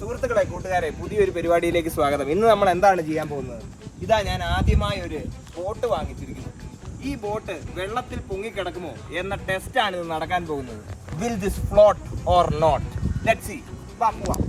സുഹൃത്തുക്കളെ, കൂട്ടുകാരെ, പുതിയൊരു പരിപാടിയിലേക്ക് സ്വാഗതം. ഇന്ന് നമ്മൾ എന്താണ് ചെയ്യാൻ പോകുന്നത്? ഇതാ ഞാൻ ആദ്യമായി ഒരു ബോട്ട് വാങ്ങിച്ചിരിക്കുന്നു. ഈ ബോട്ട് വെള്ളത്തിൽ പൊങ്ങിക്കിടക്കുമോ എന്ന ടെസ്റ്റാണ് ഇത് നടക്കാൻ പോകുന്നത്. Will this float or not? Let's see. വാ പോവാം.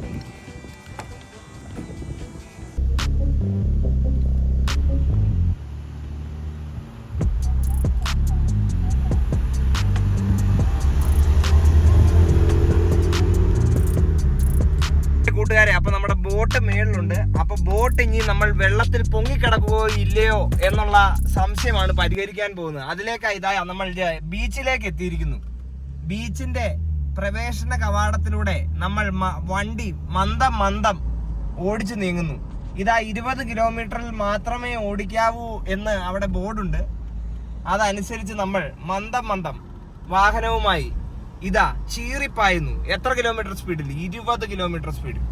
കൂട്ടുകാരെ, അപ്പൊ നമ്മുടെ ബോട്ട് മേളിലുണ്ട്. അപ്പൊ ബോട്ട് ഇനി നമ്മൾ വെള്ളത്തിൽ പൊങ്ങിക്കിടക്കുകയോ ഇല്ലയോ എന്നുള്ള സംശയമാണ് പരിഹരിക്കാൻ പോകുന്നത്. അതിലേക്കായി ഇതാ നമ്മൾ ബീച്ചിലേക്ക് എത്തിയിരിക്കുന്നു. ബീച്ചിന്റെ പ്രവേശന കവാടത്തിലൂടെ നമ്മൾ വണ്ടി മന്ദം ഓടിച്ചു നീങ്ങുന്നു. ഇതാ 20 കിലോമീറ്ററിൽ മാത്രമേ ഓടിക്കാവൂ എന്ന് അവിടെ ബോർഡുണ്ട്. അതനുസരിച്ച് നമ്മൾ മന്ദം വാഹനവുമായി ഇതാ ചീറിപ്പായുന്നു. എത്ര കിലോമീറ്റർ സ്പീഡിൽ? 20 കിലോമീറ്റർ സ്പീഡിൽ.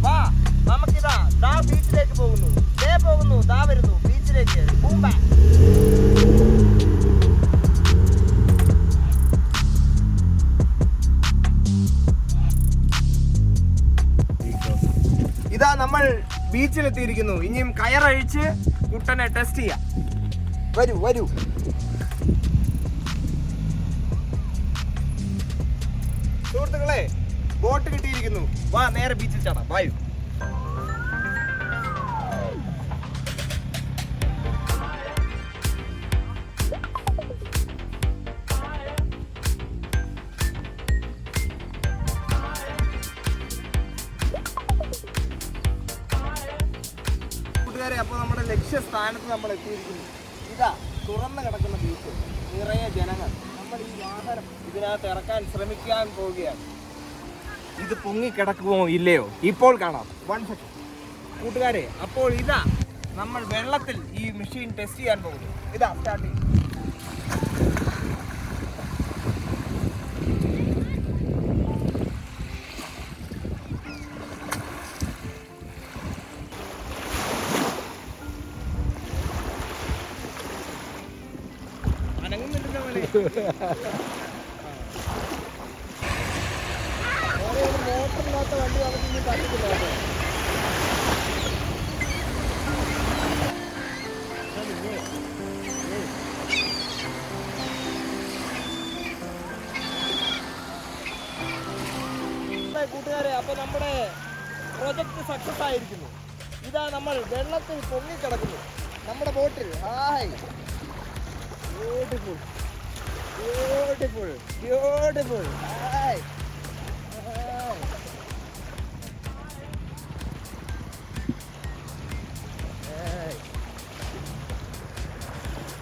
വാ, നമുക്കിതാ ബീച്ചിലേക്ക് പോകുന്നു. ദാ വരുന്നു ബീച്ചിലേക്ക്. ഇതാ നമ്മൾ ബീച്ചിലെത്തിയിരിക്കുന്നു. ഇനിയും കയറഴിച്ച് കുട്ടനെ ടെസ്റ്റ് ചെയ്യാം. വരൂ. സുഹൃത്തുക്കളെ, ബോട്ട് കിട്ടിയിരിക്കുന്നു. വാ, നേരെ ബീച്ചിൽ ചാടാം. വായു. അപ്പോൾ നമ്മുടെ ലക്ഷ്യസ്ഥാനത്ത് നമ്മൾ എത്തിയിരിക്കുന്നു. ഇതാ തുറന്നു കിടക്കുന്ന ബീച്ച്, നിറയെ ജനങ്ങൾ. നമ്മൾ ഈ വാഹനം ഇതിനകത്ത് ഇറക്കാൻ ശ്രമിക്കാൻ പോവുകയാണ്. ഇത് പൊങ്ങിക്കിടക്കുമോ ഇല്ലയോ ഇപ്പോൾ കാണാം. 1 സെക്കൻഡ് കൂട്ടുകാരെ. അപ്പോൾ ഇതാ നമ്മൾ വെള്ളത്തിൽ ഈ മെഷീൻ ടെസ്റ്റ് ചെയ്യാൻ പോകുന്നു. ഇതാ സ്റ്റാർട്ട് ചെയ്യും. മോട്ടറില്ലാത്ത വണ്ടി നമുക്ക് ഇനി പറ്റില്ല. കൂട്ടുകാരെ, അപ്പൊ നമ്മുടെ പ്രൊജക്ട് സക്സസ് ആയിരിക്കുന്നു. ഇതാ നമ്മൾ വെള്ളത്തിൽ പൊങ്ങിക്കിടക്കുന്നു നമ്മുടെ ബോട്ടിൽ. Hi, beautiful. ഹായ്.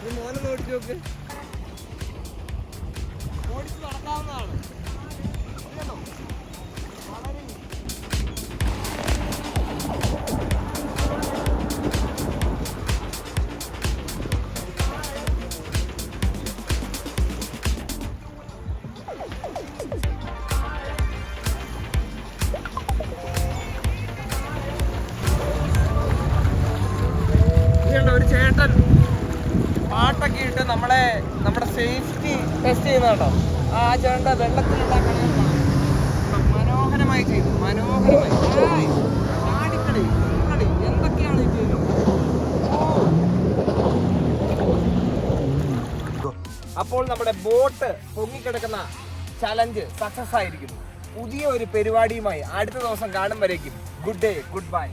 ഈ മോനെ ഓടിച്ചു നോക്ക്. ഓടിച്ച് നടക്കാവുന്നതാണ്. വളരെ ഒരു ചേട്ടൻ പാട്ടൊക്കെ ഇട്ട് നമ്മുടെ സേഫ്റ്റി ടെസ്റ്റ് ചെയ്യുന്നുണ്ടോ? ആ ചേട്ടൻ വെള്ളത്തിലുള്ള മനോഹരമായി ചെയ്തു. ചാടിക്കളി എന്തൊക്കെയാണ് ഇത് ചെയ്യുന്നത്? അപ്പോൾ നമ്മുടെ ബോട്ട് പൊങ്ങിക്കിടക്കുന്ന ചലഞ്ച് സക്സസ് ആയിരിക്കുന്നു. പുതിയ ഒരു പരിപാടിയുമായി അടുത്ത ദിവസം കാണും വരേക്കും ഗുഡ് ഡേ, ഗുഡ് ബൈ.